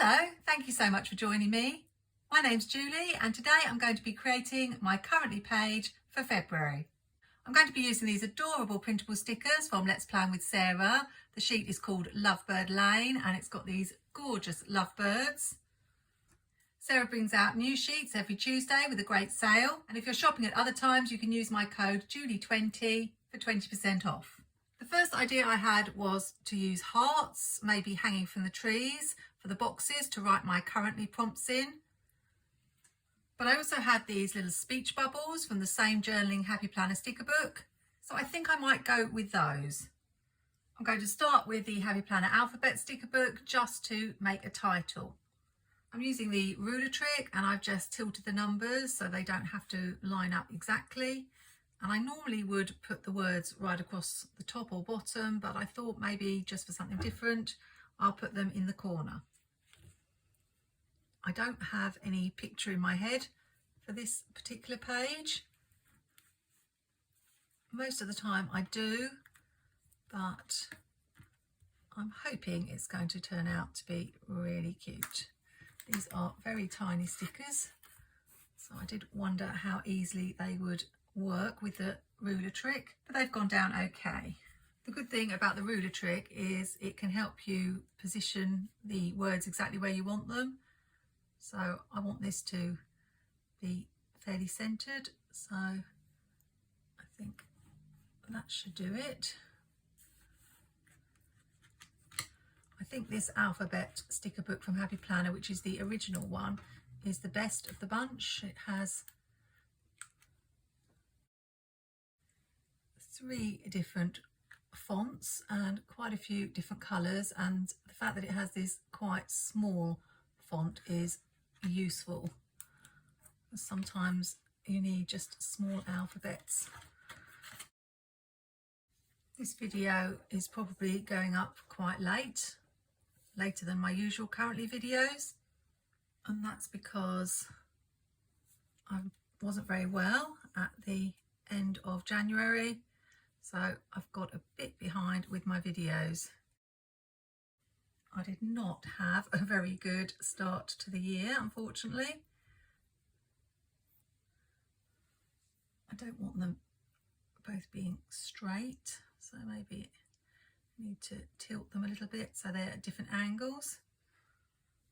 Hello, thank you so much for joining me. My name's Julie and today I'm going to be creating my Currently page for February. I'm going to be using these adorable printable stickers from Let's Plan with Sarah. The sheet is called Lovebird Lane and it's got these gorgeous lovebirds. Sarah brings out new sheets every Tuesday with a great sale, and if you're shopping at other times you can use my code Julie20 for 20% off. The first idea I had was to use hearts, maybe hanging from the trees, for the boxes to write my currently prompts in. But I also had these little speech bubbles from the same journaling Happy Planner sticker book, so I think I might go with those. I'm going to start with the Happy Planner alphabet sticker book just to make a title. I'm using the ruler trick and I've just tilted the numbers so they don't have to line up exactly. And I normally would put the words right across the top or bottom, but I thought maybe just for something different, I'll put them in the corner. I don't have any picture in my head for this particular page. Most of the time I do, but I'm hoping it's going to turn out to be really cute. These are very tiny stickers, so I did wonder how easily they would work with the ruler trick, but they've gone down okay. The good thing about the ruler trick is it can help you position the words exactly where you want them. So I want this to be fairly centered, so I think that should do it. I think this alphabet sticker book from Happy Planner, which is the original one, is the best of the bunch. It has 3 different fonts and quite a few different colours, and the fact that it has this quite small font is useful. Sometimes you need just small alphabets. This video is probably going up quite late, later than my usual currently videos, and that's because I wasn't very well at the end of January, so I've got a bit behind with my videos. I did not have a very good start to the year, unfortunately. I don't want them both being straight, so maybe I need to tilt them a little bit so they're at different angles.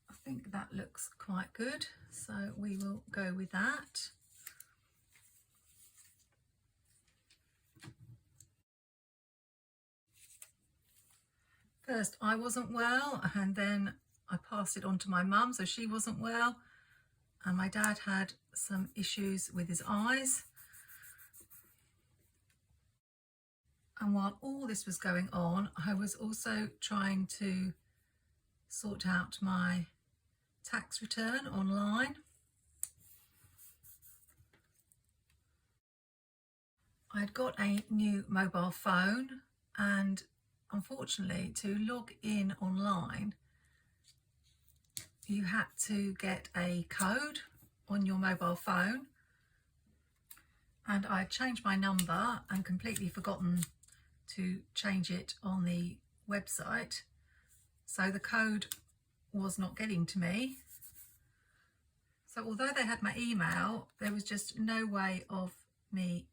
I think that looks quite good, so we will go with that. First I wasn't well, and then I passed it on to my mum, so she wasn't well, and my dad had some issues with his eyes. And while all this was going on, I was also trying to sort out my tax return online. I'd got a new mobile phone, and unfortunately to log in online you had to get a code on your mobile phone, and I changed my number and completely forgotten to change it on the website, so the code was not getting to me. So although they had my email, there was just no way of me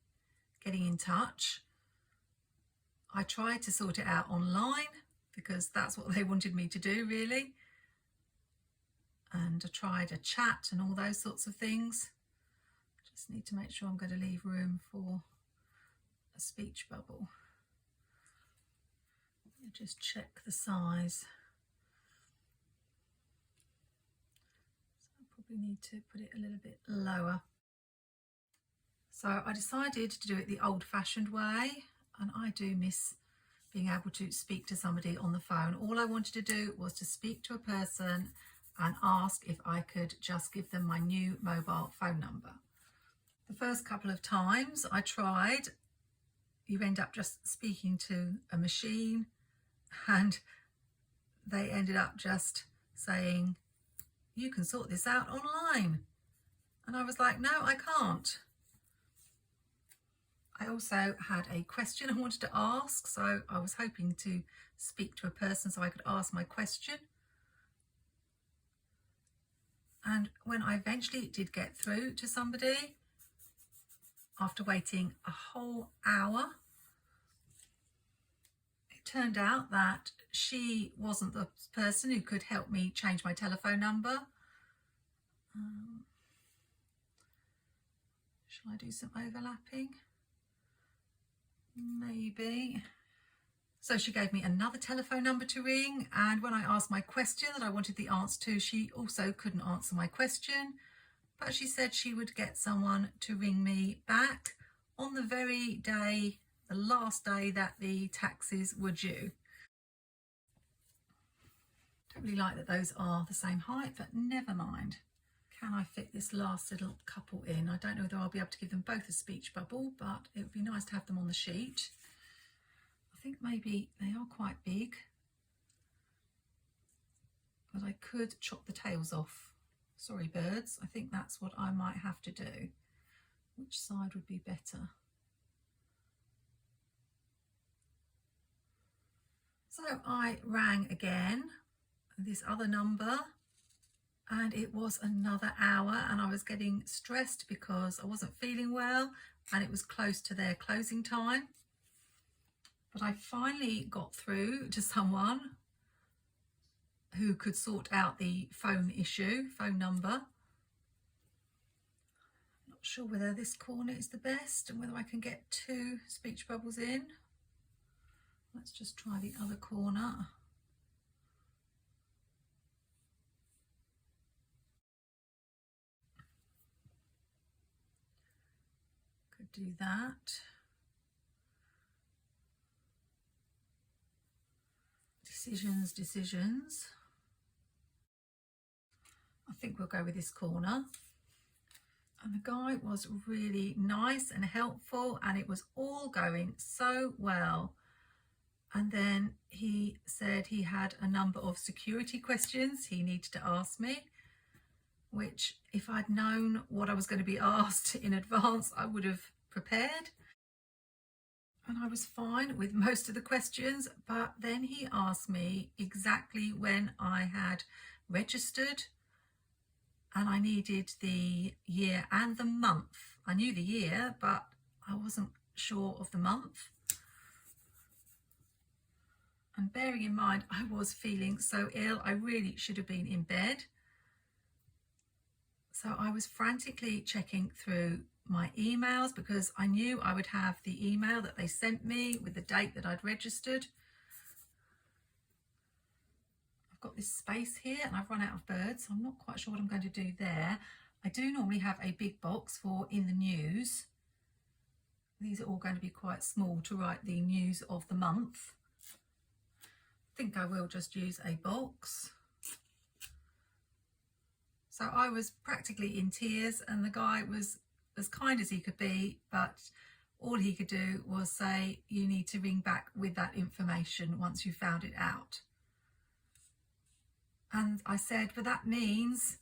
getting in touch. I tried to sort it out online because that's what they wanted me to do, really. And I tried a chat and all those sorts of things. Just need to make sure I'm going to leave room for a speech bubble. Just check the size. So I probably need to put it a little bit lower. So I decided to do it the old-fashioned way, and I do miss being able to speak to somebody on the phone. All I wanted to do was to speak to a person and ask if I could just give them my new mobile phone number. The first couple of times I tried, you end up just speaking to a machine, and they ended up just saying, "You can sort this out online." And I was like, no, I can't. I also had a question I wanted to ask, so I was hoping to speak to a person so I could ask my question. And when I eventually did get through to somebody, after waiting a whole hour, it turned out that she wasn't the person who could help me change my telephone number. Shall I do some overlapping? Maybe. So she gave me another telephone number to ring, and when I asked my question that I wanted the answer to, she also couldn't answer my question, but she said she would get someone to ring me back on the very day, the last day that the taxes were due. Don't really like that those are the same height, but never mind. Can I fit this last little couple in? I don't know whether I'll be able to give them both a speech bubble, but it would be nice to have them on the sheet. I think maybe they are quite big, but I could chop the tails off. Sorry, birds. I think that's what I might have to do. Which side would be better? So I rang again, this other number, and it was another hour, and I was getting stressed because I wasn't feeling well and it was close to their closing time. But I finally got through to someone who could sort out the phone number. Not sure whether this corner is the best and whether I can get 2 speech bubbles in. Let's just try the other corner. Could do that. Decisions. I think we'll go with this corner. And the guy was really nice and helpful, and it was all going so well. And then he said he had a number of security questions he needed to ask me, which if I'd known what I was going to be asked in advance, I would have prepared. And I was fine with most of the questions, but then he asked me exactly when I had registered, and I needed the year and the month. I knew the year, but I wasn't sure of the month. And bearing in mind, I was feeling so ill, I really should have been in bed. So I was frantically checking through my emails because I knew I would have the email that they sent me with the date that I'd registered. I've got this space here and I've run out of birds, so I'm not quite sure what I'm going to do there. I do normally have a big box for in the news. These are all going to be quite small to write the news of the month. I think I will just use a box. So I was practically in tears, and the guy was as kind as he could be, but all he could do was say, you need to ring back with that information once you found it out. And I said, but that means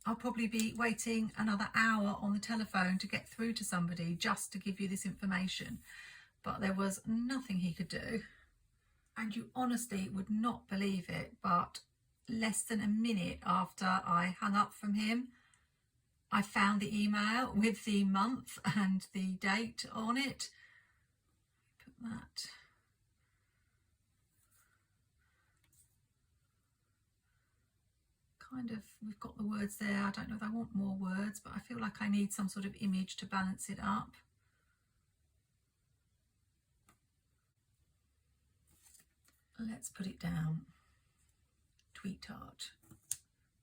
I'll probably be waiting another hour on the telephone to get through to somebody just to give you this information. But there was nothing he could do. And you honestly would not believe it, but less than a minute after I hung up from him, I found the email with the month and the date on it. Put that. Kind of, we've got the words there. I don't know if I want more words, but I feel like I need some sort of image to balance it up. Let's put it down. Tweetart.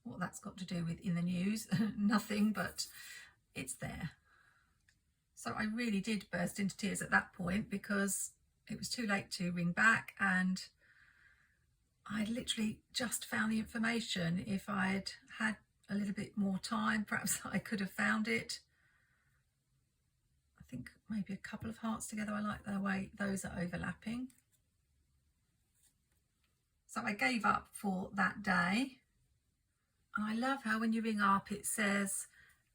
What that's got to do with in the news, nothing, but it's there. So I really did burst into tears at that point because it was too late to ring back, and I literally just found the information. If I'd had a little bit more time, perhaps I could have found it. I think maybe a couple of hearts together. I like the way those are overlapping. So I gave up for that day. And I love how when you ring up it says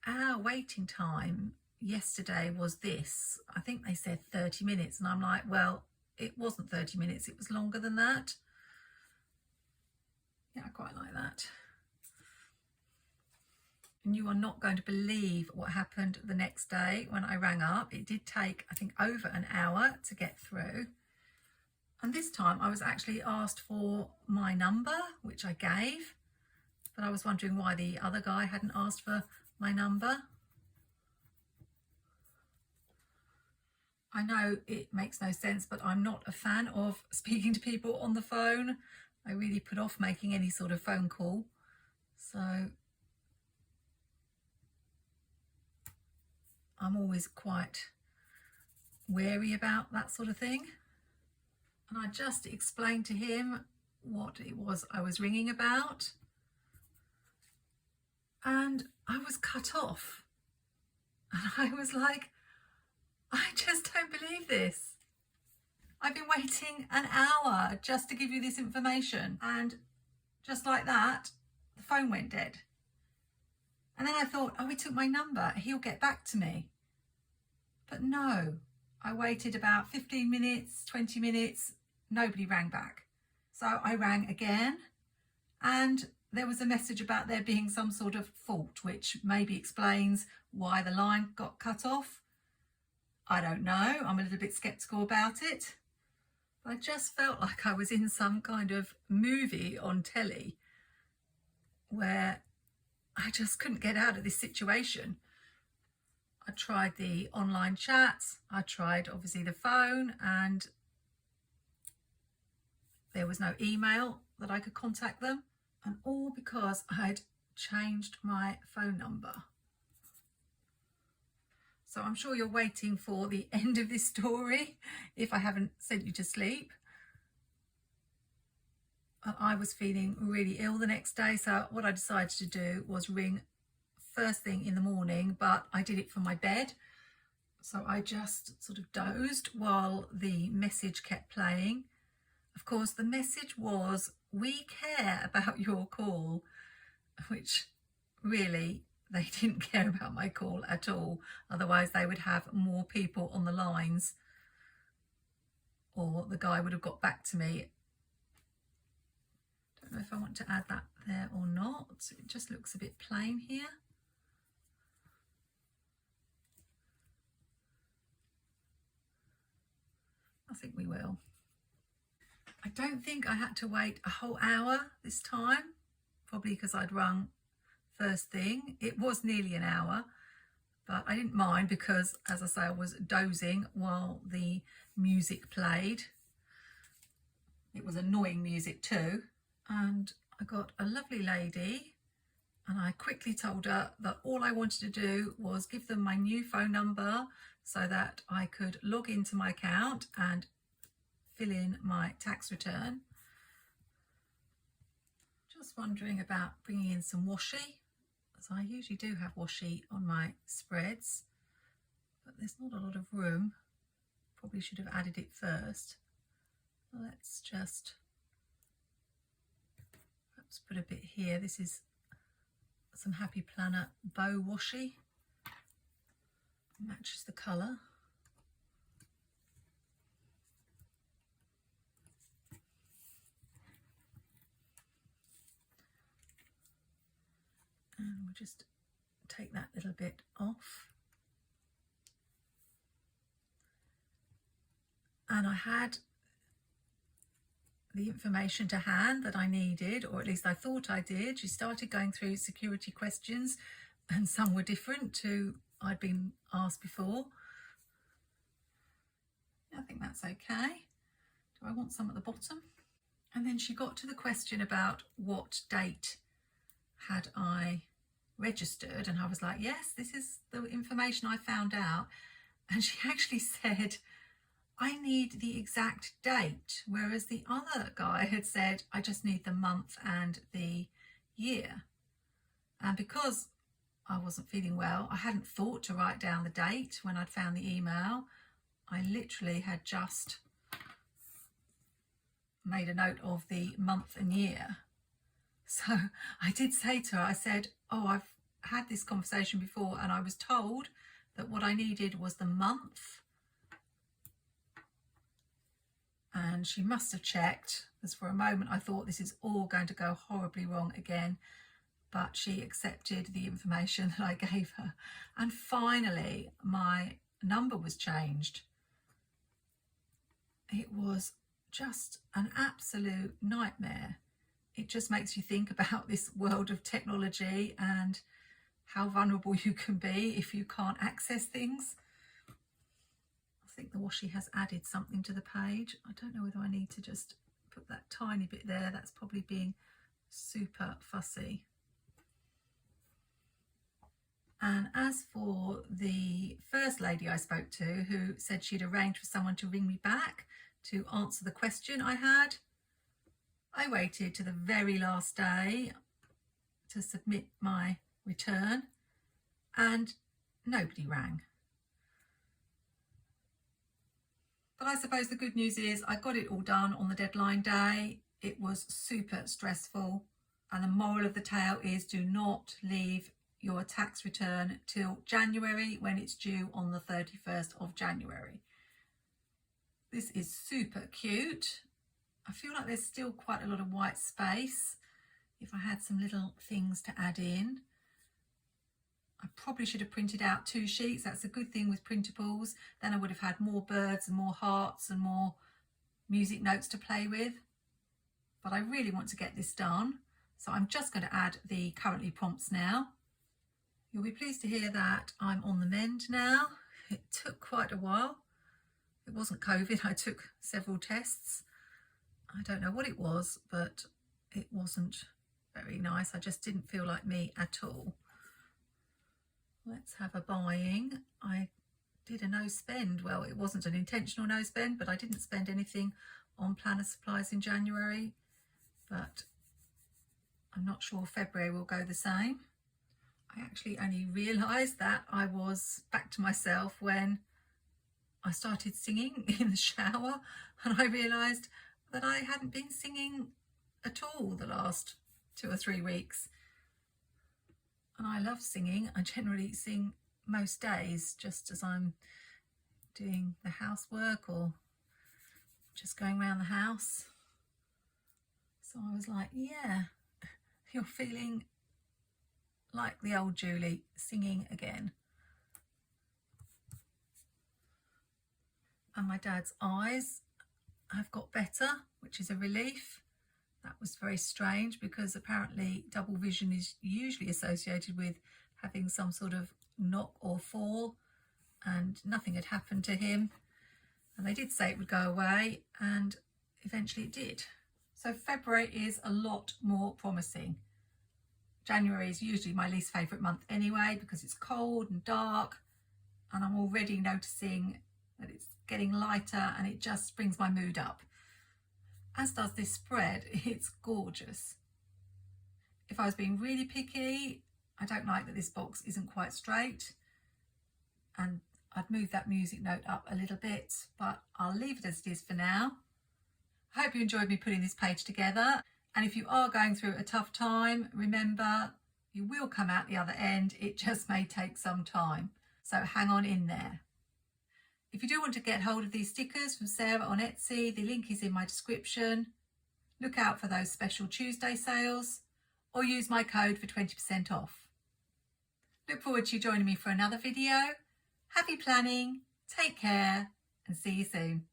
our waiting time yesterday was this. I think they said 30 minutes, and I'm like, well, it wasn't 30 minutes, it was longer than that. Yeah, I quite like that. And you are not going to believe what happened the next day when I rang up. It did take, I think, over an hour to get through. And this time I was actually asked for my number, which I gave, but I was wondering why the other guy hadn't asked for my number. I know it makes no sense, but I'm not a fan of speaking to people on the phone. I really put off making any sort of phone call. So I'm always quite wary about that sort of thing. And I just explained to him what it was I was ringing about. And I was cut off. And I was like, I just don't believe this. I've been waiting an hour just to give you this information. And just like that, the phone went dead. And then I thought, oh, he took my number. He'll get back to me. But no, I waited about 15 minutes, 20 minutes. Nobody rang back. So I rang again, and there was a message about there being some sort of fault, which maybe explains why the line got cut off. I don't know. I'm a little bit skeptical about it. But I just felt like I was in some kind of movie on telly where I just couldn't get out of this situation. I tried the online chats, I tried obviously the phone, and there was no email that I could contact them, and all because I'd changed my phone number. So I'm sure you're waiting for the end of this story if I haven't sent you to sleep. I was feeling really ill the next day, so what I decided to do was ring first thing in the morning, but I did it from my bed. So I just sort of dozed while the message kept playing. Of course, the message was, "We care about your call," which really, they didn't care about my call at all. Otherwise, they would have more people on the lines, or the guy would have got back to me. Don't know if I want to add that there or not. It just looks a bit plain here. I think we will. I don't think I had to wait a whole hour this time, probably because I'd rung first thing. It was nearly an hour, but I didn't mind because, as I say, I was dozing while the music played. It was annoying music too. And I got a lovely lady, and I quickly told her that all I wanted to do was give them my new phone number so that I could log into my account and fill in my tax return. Just wondering about bringing in some washi, as I usually do have washi on my spreads, but there's not a lot of room. Probably should have added it first. Let's just perhaps put a bit here. This is some Happy Planner bow washi. Matches the colour. And we'll just take that little bit off. And I had the information to hand that I needed, or at least I thought I did. She started going through security questions, and some were different to I'd been asked before. I think that's okay. Do I want some at the bottom? And then she got to the question about what date had I registered, and I was like, yes, this is the information I found out. And she actually said, I need the exact date, whereas the other guy had said, I just need the month and the year. And because I wasn't feeling well, I hadn't thought to write down the date when I'd found the email. I literally had just made a note of the month and year. So I did say to her, I said, oh, I've had this conversation before, and I was told that what I needed was the month. And she must have checked, because for a moment I thought this is all going to go horribly wrong again. but she accepted the information that I gave her. And finally, my number was changed. It was just an absolute nightmare. It just makes you think about this world of technology and how vulnerable you can be if you can't access things. I think the washi has added something to the page. I don't know whether I need to just put that tiny bit there. That's probably being super fussy. And as for the first lady I spoke to, who said she'd arranged for someone to ring me back to answer the question I had, I waited to the very last day to submit my return and nobody rang. But I suppose the good news is I got it all done on the deadline day. It was super stressful, and the moral of the tale is do not leave your tax return till January, when it's due on the 31st of January. This is super cute. I feel like there's still quite a lot of white space. If I had some little things to add in. I probably should have printed out 2 sheets. That's a good thing with printables. Then I would have had more birds and more hearts and more music notes to play with. But I really want to get this done. So I'm just going to add the currently prompts now. You'll be pleased to hear that I'm on the mend now. It took quite a while. It wasn't COVID. I took several tests. I don't know what it was, but it wasn't very nice. I just didn't feel like me at all. Let's have a buying. I did a no spend. Well, it wasn't an intentional no spend, but I didn't spend anything on planner supplies in January. But I'm not sure February will go the same. I actually only realised that I was back to myself when I started singing in the shower, and I realised that I hadn't been singing at all the last 2 or 3 weeks. And I love singing. I generally sing most days, just as I'm doing the housework or just going around the house. So I was like, yeah, you're feeling like the old Julie, singing again. And my dad's eyes have got better, which is a relief. That was very strange because apparently double vision is usually associated with having some sort of knock or fall, and nothing had happened to him. And they did say it would go away, and eventually it did. So February is a lot more promising. January is usually my least favourite month anyway because it's cold and dark, and I'm already noticing that it's getting lighter and it just brings my mood up. As does this spread. It's gorgeous. If I was being really picky, I don't like that this box isn't quite straight, and I'd move that music note up a little bit, but I'll leave it as it is for now. I hope you enjoyed me putting this page together. And if you are going through a tough time, remember, you will come out the other end. It just may take some time. So hang on in there. If you do want to get hold of these stickers from Sarah on Etsy, the link is in my description. Look out for those special Tuesday sales, or use my code for 20% off. Look forward to you joining me for another video. Happy planning, take care, and see you soon.